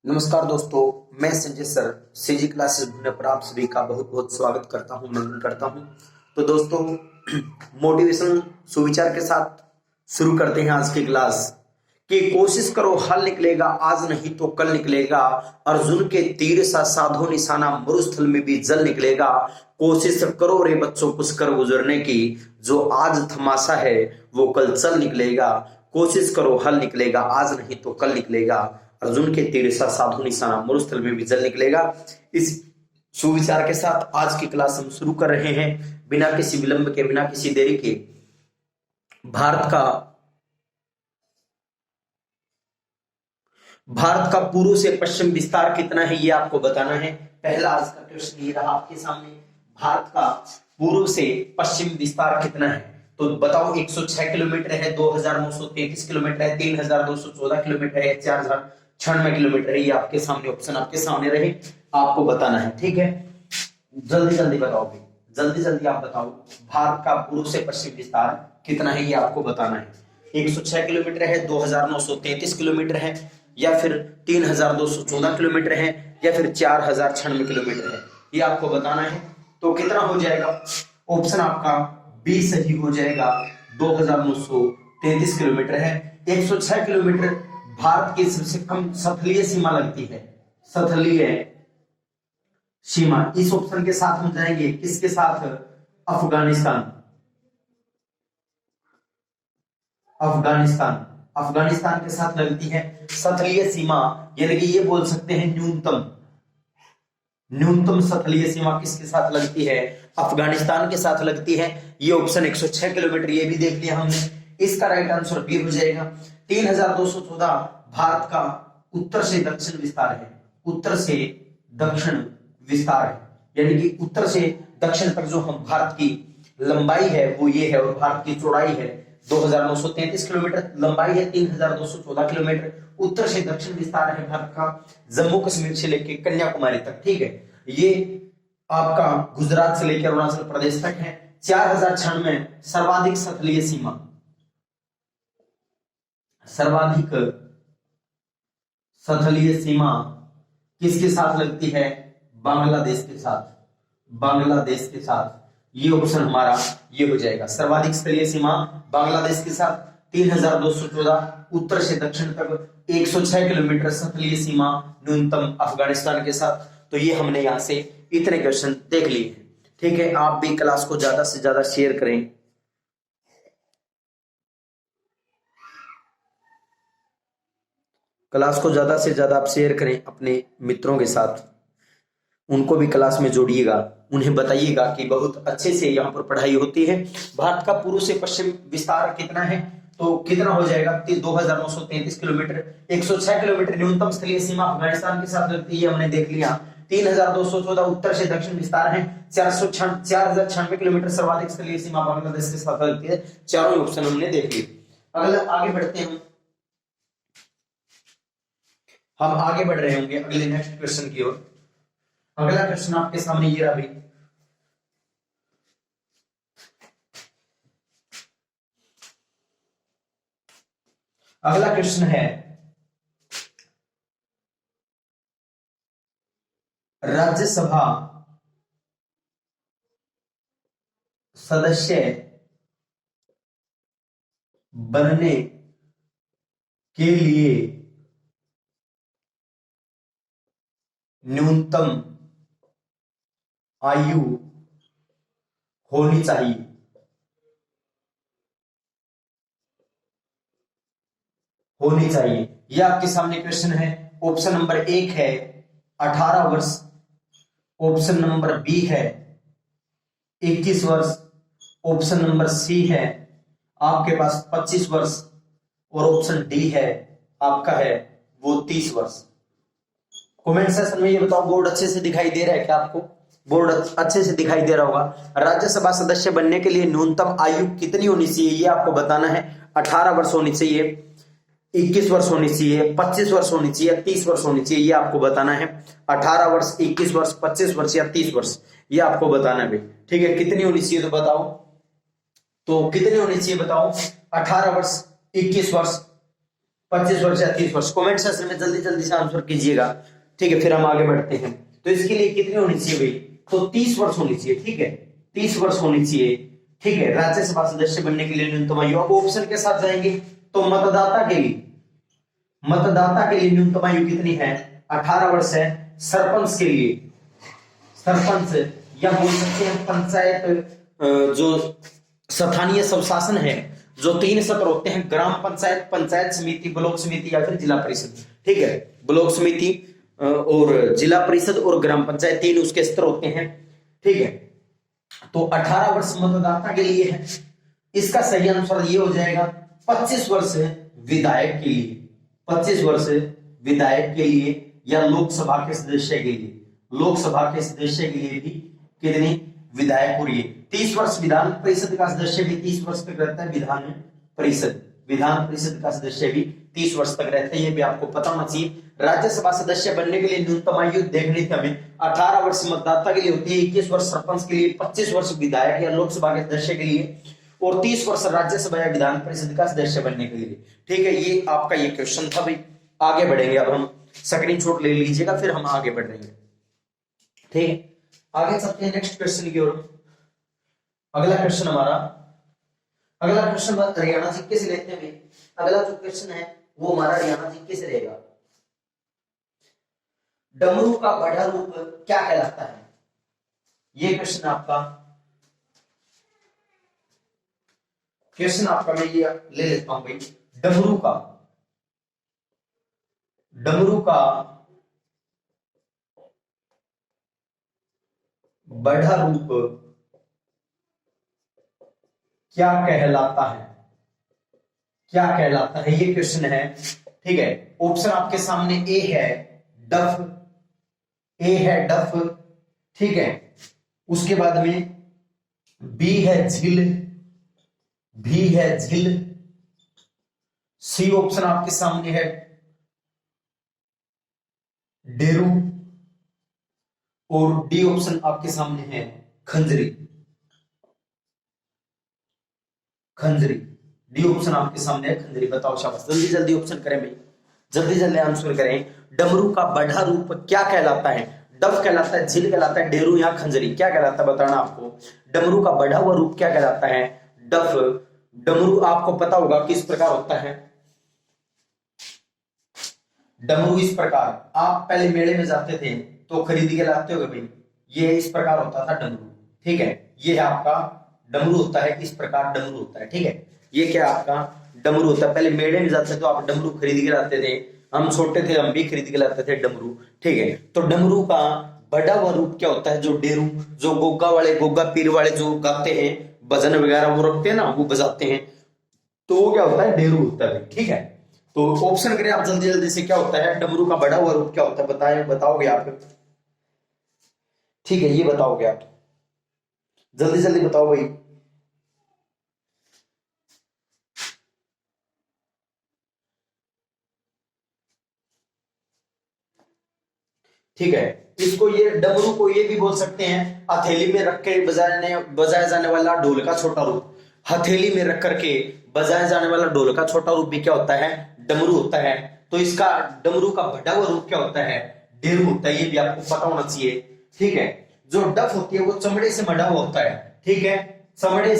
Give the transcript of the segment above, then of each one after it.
नमस्कार दोस्तों, मैं संजय सर सीजी क्लासेस ढूंढने पर आप सभी का बहुत बहुत स्वागत करता हूं, नमन करता हूं। तो दोस्तों, मोटिवेशन सुविचार के साथ शुरू करते हैं आज की क्लास। कि कोशिश करो हल निकलेगा, आज नहीं तो कल निकलेगा। अर्जुन के तीर सा साधो निशाना, मरुस्थल में भी जल निकलेगा। कोशिश करो रे बच्चों कुछ कर गुजरने की, जो आज तमाशा है वो कल चल निकलेगा। कोशिश करो हल निकलेगा, आज नहीं तो कल निकलेगा। अर्जुन के तीर सा साधु निशाना, मरुस्थल में भी जल निकलेगा। इस सुविचार के साथ आज की क्लास हम शुरू कर रहे हैं, बिना किसी विलंब के, बिना किसी देरी के। भारत का पूर्व से पश्चिम विस्तार कितना है ये आपको बताना है। पहला आज का क्वेश्चन ये रहा आपके सामने, भारत का पूर्व से पश्चिम विस्तार कितना है। तो बताओ, 106 किलोमीटर है, 2933 किलोमीटर है, 3214 किलोमीटर है, 4096 किलोमीटर है। ये आपके सामने ऑप्शन आपके सामने रहे, आपको बताना है। ठीक है, जल्दी जल्दी बताओ भाई, जल्दी जल्दी आप बताओ। भारत का पूर्व से पश्चिम विस्तार कितना है ये आपको बताना है। 106 किलोमीटर है, 2933 किलोमीटर है, या फिर 3214 किलोमीटर है, या फिर 4096 किलोमीटर है, ये आपको बताना है। तो कितना हो जाएगा? ऑप्शन आपका बी सही हो जाएगा, 2933 किलोमीटर है। 106 किलोमीटर भारत की सबसे कम सतलीय सीमा लगती है, सतलीय सीमा। इस ऑप्शन के साथ हम जाएंगे, किसके साथ? अफगानिस्तान। अफगानिस्तान अफगानिस्तान के साथ लगती है सतलीय सीमा, यानी कि ये बोल सकते हैं न्यूनतम सतलीय सीमा किसके साथ लगती है? अफगानिस्तान के साथ लगती है। ये ऑप्शन 106 किलोमीटर ये भी देख लिया हमने, इसका राइट आंसर बी हो जाएगा। 3214 भारत का उत्तर से दक्षिण विस्तार है, उत्तर से दक्षिण विस्तार है, यानी कि उत्तर से दक्षिण तक जो हम भारत की लंबाई है वो ये है, और भारत की चौड़ाई है 2933 किलोमीटर, लंबाई है 3214 किलोमीटर। उत्तर से दक्षिण विस्तार है भारत का, जम्मू कश्मीर से लेकर कन्याकुमारी तक। ठीक है, ये आपका गुजरात से लेकर अरुणाचल प्रदेश तक है। 4096 सर्वाधिक सतलीय सीमा, सर्वाधिक सतलीय सीमा किसके साथ लगती है? बांग्लादेश के साथ, बांग्लादेश के साथ। ये ऑप्शन हमारा ये हो जाएगा, सर्वाधिक स्थलीय सीमा बांग्लादेश के साथ। 3214 उत्तर से दक्षिण तक, 106 किलोमीटर सतलीय सीमा न्यूनतम अफगानिस्तान के साथ। तो ये हमने यहां से इतने क्वेश्चन देख लिए हैं। ठीक है, आप भी क्लास को ज्यादा से ज्यादा शेयर करें। क्लास को ज्यादा से ज्यादा आप शेयर करें अपने मित्रों के साथ, उनको भी क्लास में जोड़िएगा, उन्हें बताइएगा कि बहुत अच्छे से यहाँ पर पढ़ाई होती है। भारत का पूर्व से पश्चिम विस्तार कितना है? तो कितना हो जाएगा? 2933 किलोमीटर। 106 किलोमीटर न्यूनतम स्थलीय सीमा अफगानिस्तान के साथ लगती है, हमने देख लिया। 3214 उत्तर से दक्षिण विस्तार है। 4096 किलोमीटर सर्वाधिक स्थलीय सीमा बांग्लादेश के साथ लगती है। चारों ऑप्शन हमने देख लिए। अगला आगे बढ़ते हैं, हम आगे बढ़ रहे होंगे अगले नेक्स्ट क्वेश्चन की ओर। अगला क्वेश्चन आपके सामने ये रहा भाई, अगला क्वेश्चन है, राज्यसभा सदस्य बनने के लिए न्यूनतम आयु होनी चाहिए। होनी चाहिए, यह आपके सामने क्वेश्चन है। ऑप्शन नंबर 1 है 18 वर्ष, ऑप्शन नंबर बी है 21 वर्ष, ऑप्शन नंबर सी है आपके पास 25 वर्ष, और ऑप्शन डी है आपका है वो 30 वर्ष। कमेंट सेक्शन में ये बताओ, बोर्ड अच्छे से दिखाई दे रहा है क्या आपको? बोर्ड अच्छे से दिखाई दे रहा होगा। राज्यसभा सदस्य बनने के लिए न्यूनतम आयु कितनी होनी चाहिए ये आपको बताना है। 18 वर्ष होनी चाहिए, 21 वर्ष होनी चाहिए, 25 वर्ष होनी चाहिए, 30 वर्ष होनी चाहिए, ये आपको बताना है। 18 वर्ष, 21 वर्ष, 25 वर्ष या 30 वर्ष, ये आपको बताना है। ठीक है, कितनी होनी चाहिए तो बताओ, तो कितनी होनी चाहिए बताओ? 18 वर्ष, 21 वर्ष, 25 वर्ष या 30 वर्ष। कमेंट सेक्शन में जल्दी जल्दी से आंसर कीजिएगा, ठीक है, फिर हम आगे बढ़ते हैं। तो इसके लिए कितनी होनी चाहिए भाई, तो 30 वर्ष होनी चाहिए, ठीक है, 30 वर्ष होनी चाहिए, ठीक है, राज्यसभा सदस्य बनने के लिए न्यूनतम आयु। अब ऑप्शन के साथ जाएंगे तो मतदाता के लिए न्यूनतम आयु कितनी है, 18 वर्ष है। सरपंच के लिए, सरपंच या बोल सकते हैं पंचायत, जो स्थानीय स्वशासन है, जो 3 सत्र होते हैं, ग्राम पंचायत, पंचायत समिति, ब्लॉक समिति या फिर जिला परिषद, ठीक है, ब्लॉक समिति और जिला परिषद और ग्राम पंचायत, 3 उसके स्तर होते हैं, ठीक है। तो 18 वर्ष मतदाता के लिए है। इसका सही आंसर ये हो जाएगा 25 वर्ष विधायक के लिए, 25 वर्ष विधायक के लिए या लोकसभा के सदस्य के लिए, लोकसभा के सदस्य के लिए भी कितनी, विधायक हो रही है। 30 वर्ष विधान परिषद का सदस्य भी 30 वर्ष तक रहता है, विधान परिषद का सदस्य भी 30 वर्ष तक रहता है, ये भी आपको पता होना चाहिए। राज्यसभा सदस्य बनने के लिए न्यूनतम आयु देखनी थी हमें, 18 वर्ष मतदाता के लिए होती है, 21 वर्ष सरपंच के लिए, 25 वर्ष विधायक या लोकसभा के सदस्य के लिए और 30 वर्ष राज्यसभा या विधान परिषद का सदस्य बनने के लिए, ठीक है। ये आपका ये क्वेश्चन था भाई। आगे बढ़ेंगे, अब हम स्क्रीनशॉट ले लीजिएगा, फिर हम आगे बढ़ रहे हैं, ठीक है। आगे चलते हैं नेक्स्ट क्वेश्चन की ओर। अगला क्वेश्चन हरियाणा जीके से लेते हैं। अगला जो क्वेश्चन है वो हमारा हरियाणा जीके से रहेगा। डमरू का बढ़ा रूप क्या कहलाता है, ये क्वेश्चन आपका मैं ये ले लेता हूं भाई। डमरू का बढ़ा रूप क्या कहलाता है, ये क्वेश्चन है, ठीक है। ऑप्शन आपके सामने ए है डफ, ठीक है। उसके बाद में बी है झिल, सी ऑप्शन आपके सामने है डेरू और डी ऑप्शन आपके सामने है खंजरी। डी ऑप्शन आपके सामने है खंजरी। बताओ शाबाश, जल्दी जल्दी ऑप्शन करें भाई, जल्दी जल्दी आंसर करें। डमरू का बढ़ा रूप क्या कहलाता है, डफ कहलाता है, झिल कहलाता है, डेरू या खंजरी, क्या कहलाता है बताना आपको। डमरू का बढ़ा हुआ रूप क्या कहलाता है, डमरू आपको पता होगा किस प्रकार होता है। डमरू इस प्रकार, आप पहले मेले में जाते थे तो खरीद के लाते होगे भाई, ये इस प्रकार होता था डमरू, ठीक है। ये है आपका डमरू होता है, इस प्रकार डमरू होता है, ठीक है। ये क्या आपका डमरू होता है। पहले मेले में जाते थे तो आप डमरू खरीद के लाते थे, हम छोटे थे हम भी खरीद के लाते थे डमरू, ठीक है। तो डमरू का बड़ा हुआ रूप क्या होता है, जो डेरू, जो गोगा पीर वाले जो गाते हैं, भजन वगैरह वो रखते हैं ना, वो बजाते हैं, तो वो क्या होता है, डेरू होता है, ठीक है। तो ऑप्शन करें आप जल्दी जल्दी से, क्या होता है डमरू का बड़ा हुआ रूप क्या होता है, बताओगे आप, ठीक है, ये बताओगे आप, जल्दी जल्दी बताओ भाई। ठीक है, इसको ये डमरू को ये भी बोल सकते हैं हथेली में रख के बजाया जाने वाला ढोल का छोटा रूप। हथेली में रख करके बजाया जाने वाला ढोल का छोटा रूप भी क्या होता है, डमरू होता है। तो इसका डमरू का बढ़ा हुआ रूप क्या होता है, डेरू होता है, ये भी आपको पता होना चाहिए, ठीक है। जो डफ होती है वो चमड़े से मढ़ा हुआ होता है, ठीक है, चमड़े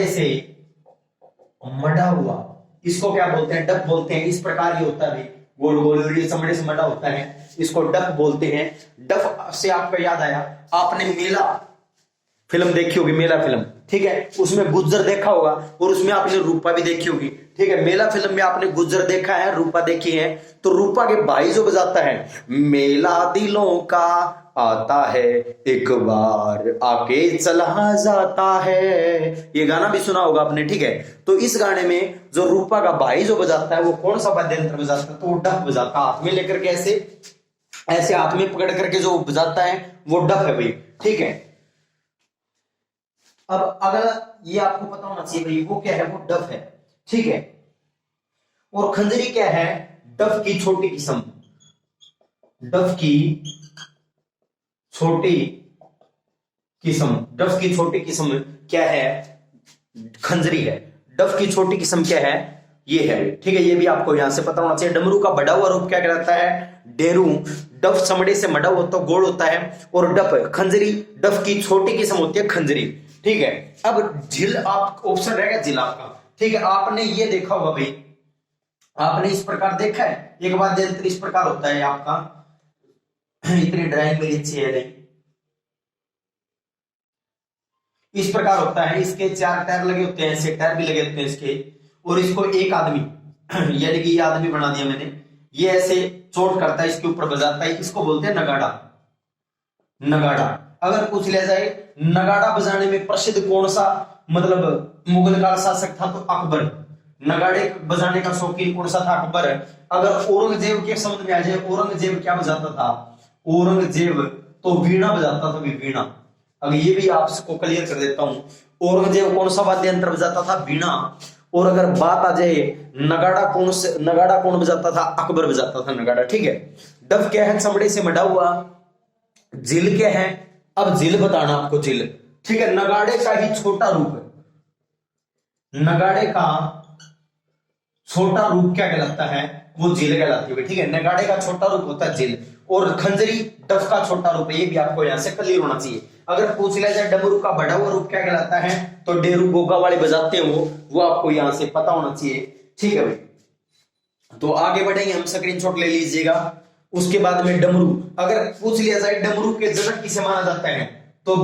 से मढ़ा हुआ, इसको क्या बोलते हैं, डफ बोलते हैं। इस प्रकार ये होता है भाई, गोल गोल, ये चमड़े से मढ़ा होता है, इसको डफ बोलते हैं। डफ से आपका याद आया, आपने मेला फिल्म देखी होगी, मेला फिल्म, ठीक है, उसमें गुज्जर देखा होगा और उसमें आपने रूपा भी देखी होगी, ठीक है। मेला फिल्म में आपने गुज्जर देखा है, रूपा देखी है, तो रूपा के भाई जो बजाता है, मेला दिलों का आता है एक बार आके चला जाता है, ये गाना भी सुना होगा आपने, ठीक है। तो इस गाने में जो रूपा का भाई जो बजाता है वो कौन सा वाद्य यंत्र बजाता है, तो वो डफ बजाता है, हाथ में लेकर के ऐसे हाथ में पकड़ करके जो बजाता है वो डफ है भाई, ठीक है। अब अगर ये आपको पता होना चाहिए भाई, वो क्या है, वो डफ है, ठीक है। और खंजरी क्या है, डफ की छोटी किस्म, डफ की छोटी किस्म क्या है, खंजरी है। डफ की छोटी किस्म क्या है, ये है, ठीक है। ये भी आपको यहां से पता होना चाहिए। डमरू का बढ़ा हुआ रूप क्या कहलाता है? डेरू। डफ चमड़े से मड़ा होता है, गोल होता है। और डफ खंजरी, डफ की छोटी किस्म होती है खंजरी, ठीक है। अब झिल, आप ऑप्शन रहेगा झिल आपका, ठीक है। आपने ये देखा होगा भाई, आपने इस प्रकार देखा है, एक बार यंत्र इस प्रकार होता है आपका, इतनी ड्राइंग मेरी अच्छी है नहीं, इस प्रकार होता है। इसके 4 टायर लगे होते हैं, ऐसे टायर भी लगे होते हैं इसके, और इसको एक आदमी यानी कि ये आदमी बना दिया मैंने, ये ऐसे चोट करता है, इसके ऊपर बजाता है, इसको बोलते हैं नगाड़ा। नगाड़ा अगर पूछ लिया जाए नगाड़ा बजाने में प्रसिद्ध कौन सा मतलब मुगल काल शासक था, तो अकबर। नगाड़े बजाने का शौकीन कौन सा था? अकबर। अगर औरंगजेब के शब्द में आ जाए, औरंगजेब क्या बजाता था? औरंगजेब तो वीणा बजाता था, वीणा। अगर ये भी आपको क्लियर कर देता हूं, औरंगजेब कौन सा वाद्य यंत्र बजाता था? वीणा। और अगर बात आ जाए नगाड़ा कौन बजाता था? अकबर बजाता था नगाड़ा, ठीक है। डफ क्या है? चमड़े से मढ़ा हुआ। झिल क्या है? अब झिल बताना आपको, झिल, ठीक है। नगाड़े का ही छोटा रूप है, नगाड़े का छोटा रूप क्या कहलाता है? वो झिल कहलाती है, ठीक है। नगाड़े का छोटा रूप होता है झिल, और खंजरी डफ का छोटा रूप है। ये भी आपको यहां से क्लियर होना चाहिए। अगर पूछ लिया जाए डमरू का बढ़ा हुआ रूप क्या कहलाता है, तो डेरू गोगा वाले बजाते हैं वो आपको यहां से पता होना चाहिए, ठीक है भाई। तो आगे बढ़ेंगे हम, स्क्रीनशॉट ले लीजिएगा। उसके बाद में डमरू, अगर पूछ लिया जाए डमरू के जनक किसे माना जाता है, तो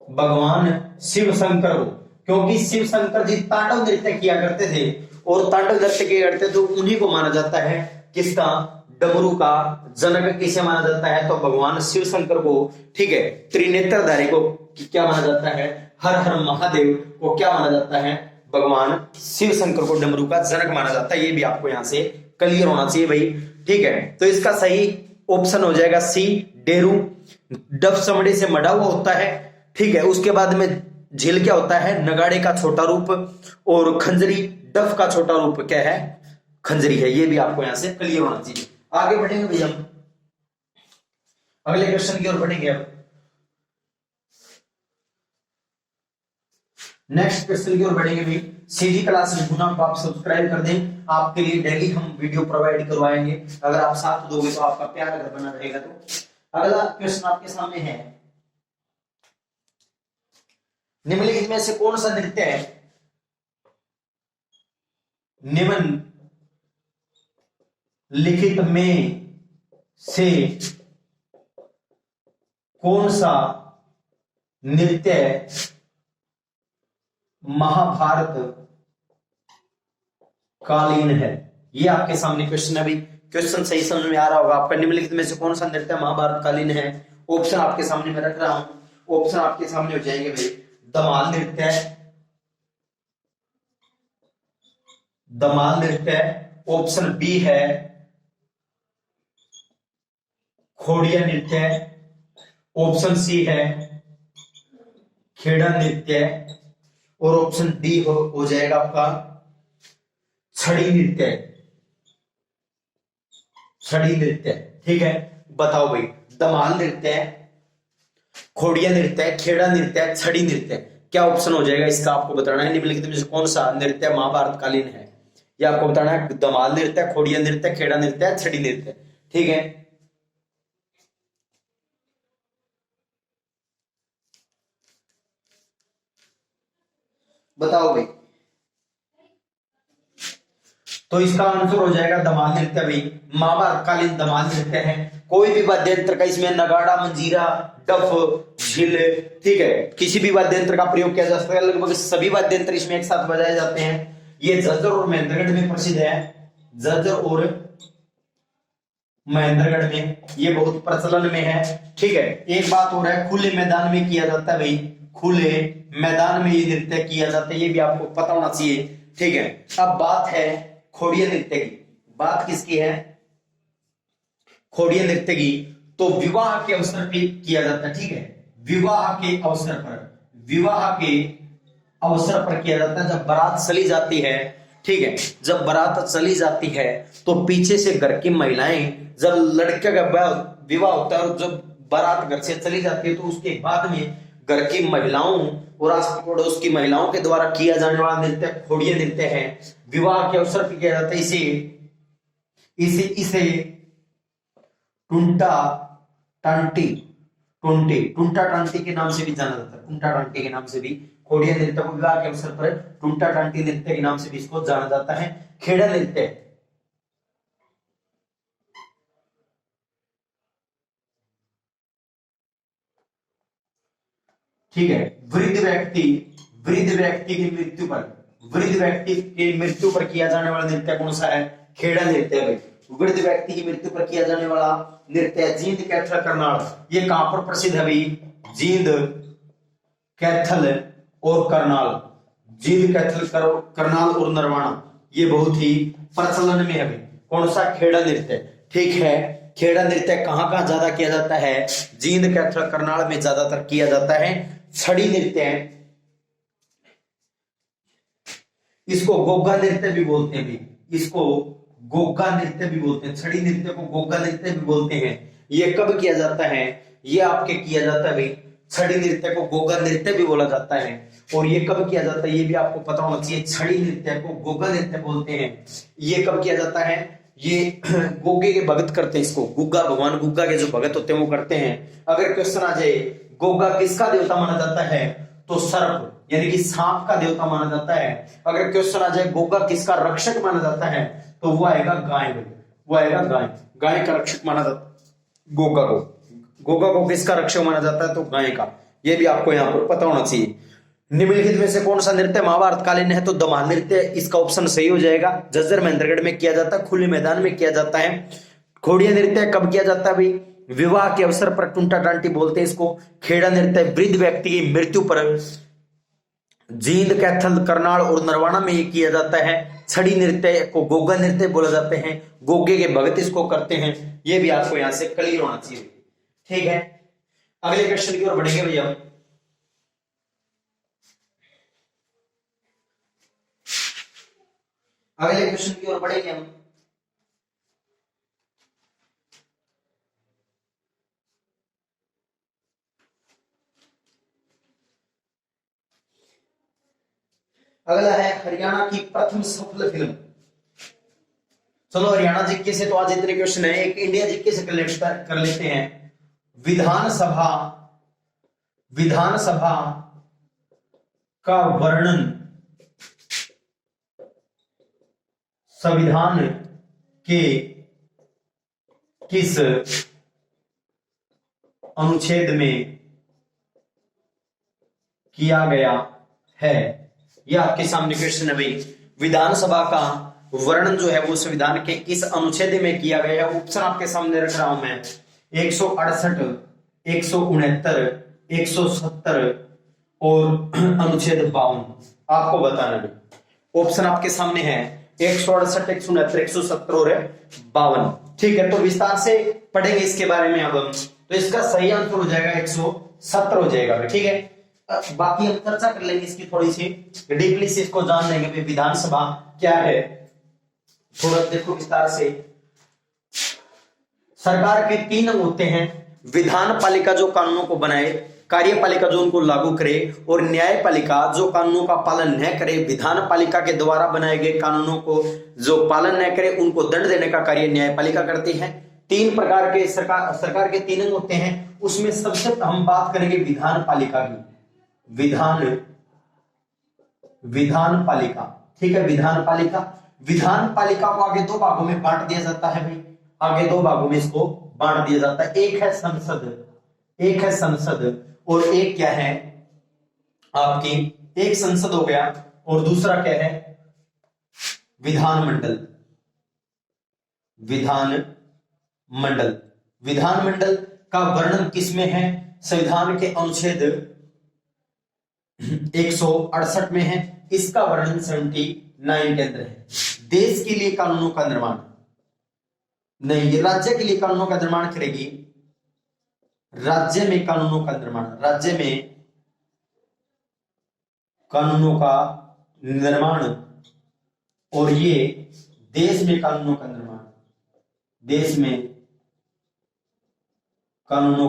भगवान शिव शंकर को, क्योंकि शिव शंकर जी तांडव नृत्य किया करते थे, और तांडव नृत्य किया करते तो उन्हीं को माना जाता है। किसका? डमरू का जनक किसे माना जाता है? तो भगवान शिव शंकर को, ठीक है। त्रिनेत्रधारी को क्या माना जाता है? हर हर महादेव को क्या माना जाता है? भगवान शिव शंकर को डमरू का जनक माना जाता है। ये भी आपको यहां से क्लियर होना चाहिए भाई, ठीक है। तो इसका सही ऑप्शन हो जाएगा सी, डेरू। डफ चमड़े से मढ़ा हुआ होता है, ठीक है। उसके बाद में झिल क्या होता है? नगाड़े का छोटा रूप। और खंजरी, डफ का छोटा रूप क्या है? खंजरी है। ये भी आपको यहां से क्लियर होना चाहिए। आगे बढ़ेंगे भैया, हम अगले क्वेश्चन की ओर बढ़ेंगे। अब नेक्स्ट क्वेश्चन की ओर बढ़ेंगे भाई। सीधी क्लास गुना को आप सब्सक्राइब कर दें, आपके लिए डेली हम वीडियो प्रोवाइड करवाएंगे। अगर आप साथ दोगे तो आपका प्यार अगर बना रहेगा। तो अगला क्वेश्चन आपके सामने है, निम्नलिखित में से कौन सा नृत्य है, निम्नलिखित में से कौन सा नृत्य महाभारत कालीन है? ये आपके सामने क्वेश्चन है भाई। क्वेश्चन सही समझ में आ रहा होगा आपका। निम्नलिखित में से कौन सा नृत्य महाभारत कालीन है? ऑप्शन आपके सामने मैं रख रहा हूं, ऑप्शन आपके सामने हो जाएंगे भाई। धमाल नृत्य, धमाल नृत्य। ऑप्शन बी है खोड़िया नृत्य। ऑप्शन सी है खेड़ा नृत्य। और ऑप्शन डी हो जाएगा आपका छड़ी नृत्य, छड़ी नृत्य, ठीक है। बताओ भाई, धमाल नृत्य, खोड़िया नृत्य, खेड़ा नृत्य, छड़ी नृत्य, क्या ऑप्शन हो जाएगा? इसका आपको बताना है। निम्नलिखित में से कौन सा नृत्य महाभारत कालीन है? यह आपको बताना है। धमाल नृत्य, खोड़िया नृत्य, खेड़ा नृत्य, छड़ी नृत्य, ठीक है। बताओ भाई। तो इसका आंसर हो जाएगा धमाल नृत्य भाई। महाभारत कालीन धमाल नृत्य है। कोई भी वाद्य यंत्र का इसमें नगाड़ा, मंजीरा, डफ, झिल, ठीक है, किसी भी वाद्य यंत्र का प्रयोग किया जा सकता है। लगभग सभी वाद्य यंत्र इसमें एक साथ बजाए जाते हैं। ये झज्जर और महेंद्रगढ़ में प्रसिद्ध है। झज्जर और महेंद्रगढ़ में ये बहुत प्रचलन में है, ठीक है। एक बात और है, खुले मैदान में किया जाता है भाई, खुले मैदान में ये नृत्य किया जाता है। ये भी आपको पता होना चाहिए, ठीक है। अब बात है खोड़िया नृत्य की। बात किसकी है? खोड़िया नृत्य की। तो विवाह के अवसर पे किया जाता है, ठीक है। विवाह के अवसर पर, विवाह के अवसर पर किया जाता है। जब बारात चली जाती है, ठीक है, जब बारात चली जाती है तो पीछे से घर की महिलाएं, जब लड़के का विवाह होता है और जब बारात घर से चली जाती है तो उसके बाद में घर की महिलाओं और आस पड़ोस की महिलाओं के द्वारा किया जाने वाला नृत्य खोड़िया नृत्य है। विवाह के अवसर पर किया जाता है इसे इसे इसे टुंटा टांटी टुंटे टुंटा टांटी के नाम से भी जाना जाता है। टुंटा टांटी के नाम से भी खोड़िया नृत्य को विवाह के अवसर पर टुंटा टांटी नृत्य के नाम से भी इसको जाना जाता है। खेड़ा नृत्य ठीक है। वृद्ध व्यक्ति की मृत्यु पर किया जाने वाला नृत्य कौन सा है? खेड़ा नृत्य है। वृद्ध व्यक्ति की मृत्यु पर किया जाने वाला नृत्य जींद कैथल करनाल। ये कहां पर प्रसिद्ध है भाई? जींद कैथल और करनाल। जींद कैथल करनाल और नरवाना ये बहुत ही प्रचलन में है भाई। कौन सा? खेड़ा नृत्य। ठीक है, खेड़ा नृत्य कहां कहां ज्यादा किया जाता है? जींद कैथल करनाल में ज्यादातर किया जाता है। छड़ी नृत्य है, इसको गोगा नृत्य भी बोलते हैं भी। इसको गोगा नृत्य भी बोलते हैं। छड़ी नृत्य को गोगा नृत्य भी बोलते हैं। ये कब किया जाता है? ये आपके किया जाता है भाई। छड़ी नृत्य को गोगा नृत्य भी बोला जाता है। और ये कब किया जाता है ये भी आपको पता होना चाहिए। छड़ी नृत्य को गोगा नृत्य बोलते हैं। ये कब किया जाता है? ये गोगे के भगत करते हैं इसको। गुग्गा, भगवान गुग्गा के जो भगत होते हैं वो करते हैं। अगर क्वेश्चन आ जाए गोगा किसका देवता माना जाता है, तो सर्प यानी कि सांप का देवता माना जाता है। अगर क्वेश्चन आ जाए गोगा किसका रक्षक माना जाता है, तो वो आएगा गाय। वो आएगा गाय। गाय का रक्षक माना जाता है गोगा को। गोगा को किसका रक्षक माना जाता है? तो गाय का। ये भी आपको यहाँ पर पता होना चाहिए। निम्नलिखित में से कौन सा नृत्य महाभारत कालीन है? तो दमा नृत्य इसका ऑप्शन सही हो जाएगा। जज्जर महेंद्रगढ़ में किया जाता है, खुले मैदान में किया जाता है। खोड़िया नृत्य कब किया जाता है भाई? विवाह के अवसर पर टुंटा टांटी बोलते हैं इसको। खेड़ा नृत्य वृद्ध व्यक्ति की मृत्यु पर जींद कैथल करनाल और नरवाना में ये किया जाता है। छड़ी नृत्य को गोगा नृत्य बोला जाते हैं। गोगे के भगत इसको करते हैं। ये भी आपको यहां से क्लियर होना चाहिए। ठीक है, अगले क्वेश्चन की ओर बढ़ेंगे भैया। अगले क्वेश्चन की ओर बढ़ेंगे हम। अगला है हरियाणा की प्रथम सफल फिल्म। चलो हरियाणा जीके से तो आज इतने क्वेश्चन है। एक इंडिया जीके से कर लेते हैं। विधानसभा का वर्णन संविधान के किस अनुच्छेद में किया गया है? यह आपके सामने क्वेश्चन है भाई। विधानसभा का वर्णन जो है वो संविधान के किस अनुच्छेद में किया गया है? ऑप्शन आपके सामने रख रहा हूं मैं। 168, 169, 170 और अनुच्छेद 52 आपको बताना है। ऑप्शन आपके सामने है 168, 169, 170 और 52। ठीक है, तो विस्तार से पढ़ेंगे इसके बारे में अब हम। तो इसका सही आंसर हो जाएगा 170 हो जाएगा। ठीक है, बाकी हम चर्चा कर लेंगे इसकी थोड़ी सी डीपली से, इसको जान लेंगे विधानसभा क्या है। थोड़ा देखो विस्तार से। सरकार के 3 अंग होते हैं। विधान पालिका जो कानूनों को बनाए, कार्यपालिका जो उनको लागू करे, और न्यायपालिका जो कानूनों का पालन न करे। विधान पालिका के द्वारा बनाए गए कानूनों को जो पालन न करे उनको दंड देने का कार्य न्यायपालिका करती है। 3 प्रकार के सरकार के 3 अंग होते हैं। उसमें सबसे हम बात करेंगे विधान पालिका की। विधान पालिका। ठीक है, विधान पालिका को आगे 2 भागों में बांट दिया जाता है भाई। आगे 2 भागों में इसको बांट दिया जाता है। एक है संसद और एक क्या है आपकी, एक संसद हो गया और दूसरा क्या है विधानमंडल। विधानमंडल का वर्णन किसमें है? संविधान के अनुच्छेद 168 में है। इसका वर्णन 79 के अंदर है। देश के लिए कानूनों का निर्माण नहीं, ये राज्य के लिए कानूनों का निर्माण करेगी। राज्य में कानूनों का निर्माण और ये देश में कानूनों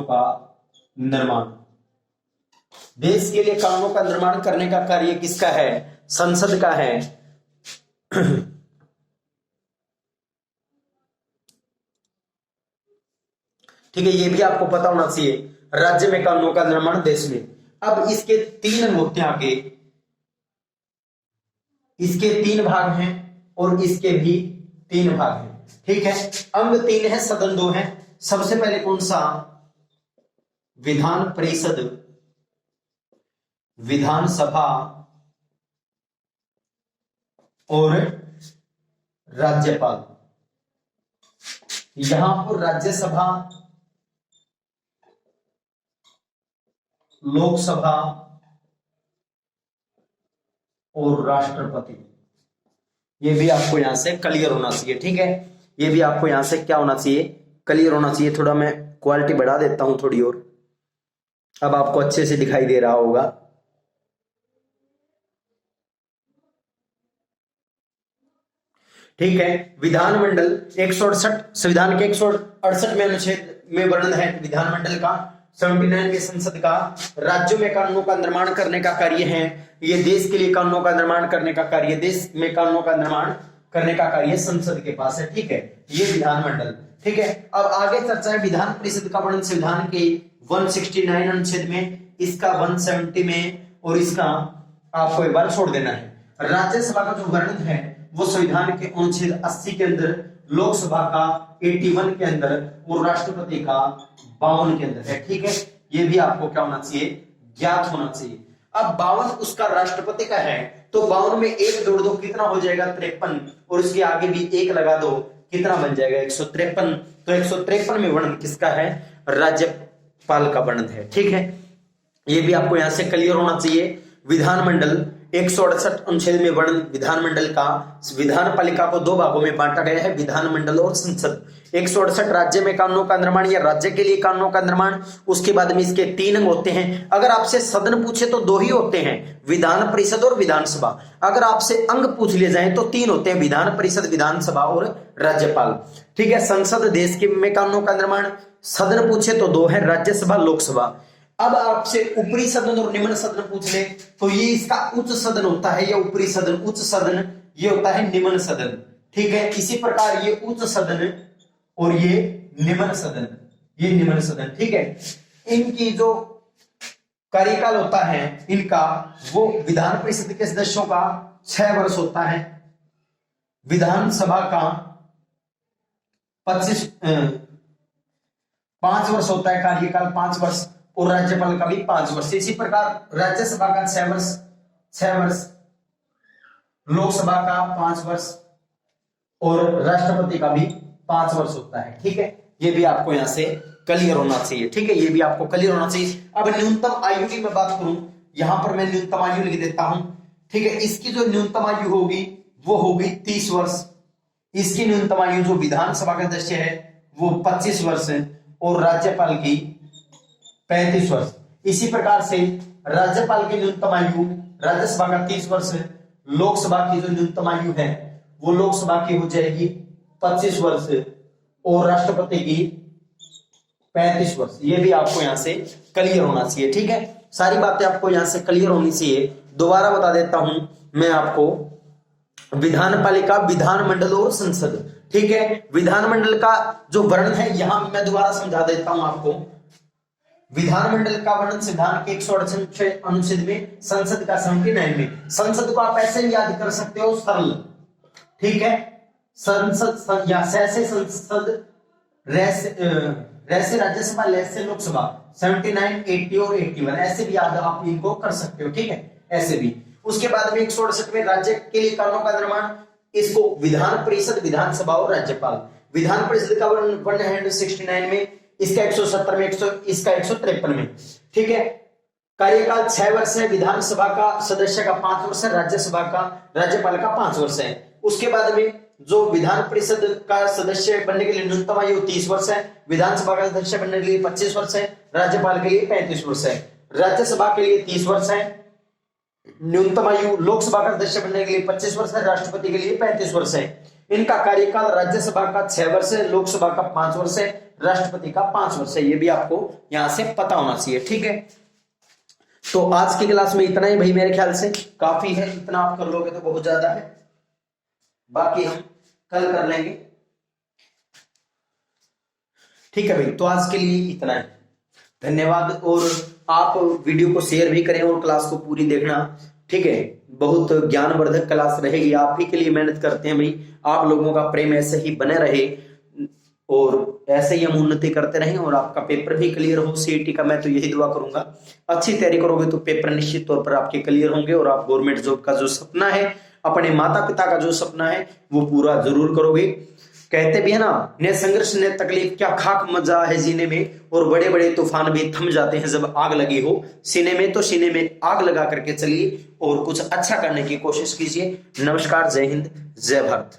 का निर्माण देश के लिए कानूनों का निर्माण करने का कार्य किसका है? संसद का है। ठीक है, ये भी आपको पता होना चाहिए। राज्य में कानूनों का निर्माण, देश में। अब इसके 3 अंग होते हैं आगे, इसके 3 भाग हैं और इसके भी 3 भाग हैं। ठीक है, अंग 3 है, सदन 2 है। सबसे पहले कौन सा? विधान परिषद, विधानसभा और राज्यपाल। यहां पर राज्यसभा, लोकसभा और राष्ट्रपति, ये भी आपको यहां से क्लियर होना चाहिए। ठीक है, ये भी आपको यहां से क्या होना चाहिए? क्लियर होना चाहिए। थोड़ा मैं क्वालिटी बढ़ा देता हूं थोड़ी और, अब आपको अच्छे से दिखाई दे रहा होगा। ठीक है, विधानमंडल 168, संविधान के 168 में अनुच्छेद में वर्णन है विधानमंडल का। 79 में संसद का। राज्यों में कानूनों का निर्माण करने का कार्य है। ये देश के लिए कानूनों का निर्माण करने का कार्य, देश में कानूनों का निर्माण करने का कार्य संसद के पास है। ठीक है, ये विधानमंडल। ठीक है, अब आगे चर्चा है विधान परिषद का वर्णन संविधान के 169 अनुच्छेद में, इसका 170 में, और इसका आपको एक बार छोड़ देना है। राज्यसभा का जो वर्णन है वो संविधान के अनुच्छेद 80 के अंदर, लोकसभा का 81 के अंदर और राष्ट्रपति का 52 के अंदर है। ठीक है, ये भी आपको क्या होना चाहिए? ज्ञात होना चाहिए। अब 52 उसका राष्ट्रपति का है, तो 52 में 1 जोड़ दो, कितना हो जाएगा? 53, और उसके आगे भी 1 लगा दो, कितना बन जाएगा? 153। तो 153 में वर्णन किसका है? राज्यपाल का वर्णन है। ठीक है, ये भी आपको यहां से क्लियर होना चाहिए। विधानमंडल 168 अनुच्छेद में वर्णन विधानमंडल का। विधानपालिका को 2 भागों में बांटा गया है, विधानमंडल और संसद। 168 राज्य में कानूनों का निर्माण या राज्य के लिए कानूनों का निर्माण। उसके बाद में इसके 3 अंग होते हैं। अगर आपसे सदन पूछे तो 2 ही होते हैं, विधान परिषद और विधानसभा। अगर आपसे अंग पूछ लिए जाए तो 3 होते हैं, विधान परिषद, विधानसभा और राज्यपाल। ठीक है, संसद देश के में कानूनों का निर्माण। सदन पूछे तो 2 है, राज्यसभा, लोकसभा। अब आपसे ऊपरी सदन और निम्न सदन पूछ ले तो ये इसका उच्च सदन होता है, ये ऊपरी सदन, उच्च सदन, ये होता है निम्न सदन। ठीक है, इसी प्रकार ये उच्च सदन और ये निम्न सदन, ये निम्न सदन। ठीक है, इनकी जो कार्यकाल होता है इनका, वो विधान परिषद के सदस्यों का 6 वर्ष होता है, विधानसभा का 5 वर्ष होता है कार्यकाल, 5 वर्ष, और राज्यपाल का भी 5 वर्ष। इसी प्रकार राज्यसभा का 6 वर्ष, लोकसभा का 5 वर्ष और राष्ट्रपति का भी 5 वर्ष होता है। ठीक है, ये भी आपको यहां से क्लियर होना चाहिए। ठीक है, ये भी आपको क्लियर होना चाहिए। अब न्यूनतम आयु की मैं बात करूं, यहां पर मैं न्यूनतम आयु लिख देता हूं। ठीक है, इसकी जो न्यूनतम आयु होगी वो होगी 30 वर्ष। इसकी न्यूनतम आयु जो विधानसभा का सदस्य है वो 25 वर्ष है और राज्यपाल की 35 वर्ष। इसी प्रकार से राज्यपाल की न्यूनतम आयु राज्यसभा का 30 वर्ष है, लोकसभा की जो न्यूनतम आयु है वो लोकसभा की हो जाएगी 25 वर्ष और राष्ट्रपति की 35 वर्ष। ये भी आपको यहां से क्लियर होना चाहिए। ठीक है, सारी बातें आपको यहां से क्लियर होनी चाहिए। दोबारा बता देता हूं मैं आपको, विधानपालिका, विधानमंडल और संसद। ठीक है, विधानमंडल का जो वर्णन है यहां मैं दोबारा समझा देता हूं आपको। विधानमंडल का वर्णन संविधान के 168 अनुच्छेद में, संसद का 79 में। संसद को आप ऐसे भी याद कर सकते हो, सरल। ठीक है, संसद या से संसद, रैसे राज्यसभा, लैसे लोकसभा, 79, 80 और 81 ऐसे भी याद आप इनको कर सकते हो। ठीक है, ऐसे भी। उसके बाद में 168 में राज्य के लिए कानूनों का निर्माण, इसको विधान परिषद, विधानसभा और राज्यपाल। विधान परिषद का वर्णन है 69 में, इसका 170 में, इसका 153 में। ठीक है, कार्यकाल 6 वर्ष है, विधानसभा का सदस्य का 5 वर्ष है, राज्यसभा का, राज्यपाल का 5 वर्ष है। उसके बाद में जो विधान परिषद का सदस्य बनने के लिए न्यूनतम आयु 30 वर्ष है, विधानसभा का सदस्य बनने के लिए 25 वर्ष है, राज्यपाल के लिए 35 वर्ष है, राज्यसभा के लिए 30 वर्ष है न्यूनतम आयु, लोकसभा का सदस्य बनने के लिए 25 वर्ष है, राष्ट्रपति के लिए 35 वर्ष है। इनका कार्यकाल राज्यसभा का 6 वर्ष है, लोकसभा का 5 वर्ष है, राष्ट्रपति का 5 वर्ष है। ये भी आपको यहां से पता होना चाहिए। ठीक है, तो आज की क्लास में इतना ही भाई, मेरे ख्याल से काफी है, इतना आप कर लोगे तो बहुत ज्यादा है, बाकी हम कल कर लेंगे। ठीक है भाई, तो आज के लिए इतना है, धन्यवाद। और आप वीडियो को शेयर भी करें और क्लास को पूरी देखना, ठीक है। बहुत ज्ञानवर्धक क्लास रहेगी, आप ही के लिए मेहनत करते हैं भाई, आप लोगों का प्रेम ऐसे ही बने रहे और ऐसे ही हम उन्नति करते रहें और आपका पेपर भी क्लियर हो सीईटी का, मैं तो यही दुआ करूंगा। अच्छी तैयारी करोगे तो पेपर निश्चित तौर पर आपके क्लियर होंगे और आप गवर्नमेंट जॉब का जो सपना है, अपने माता पिता का जो सपना है, वो पूरा जरूर करोगे। कहते भी है ना, ने संघर्ष ने तकलीफ क्या खाक मजा है जीने में, और बड़े बड़े तूफान भी थम जाते हैं जब आग लगी हो सीने में। तो सीने में आग लगा करके चलिए और कुछ अच्छा करने की कोशिश कीजिए। नमस्कार, जय हिंद, जय भारत।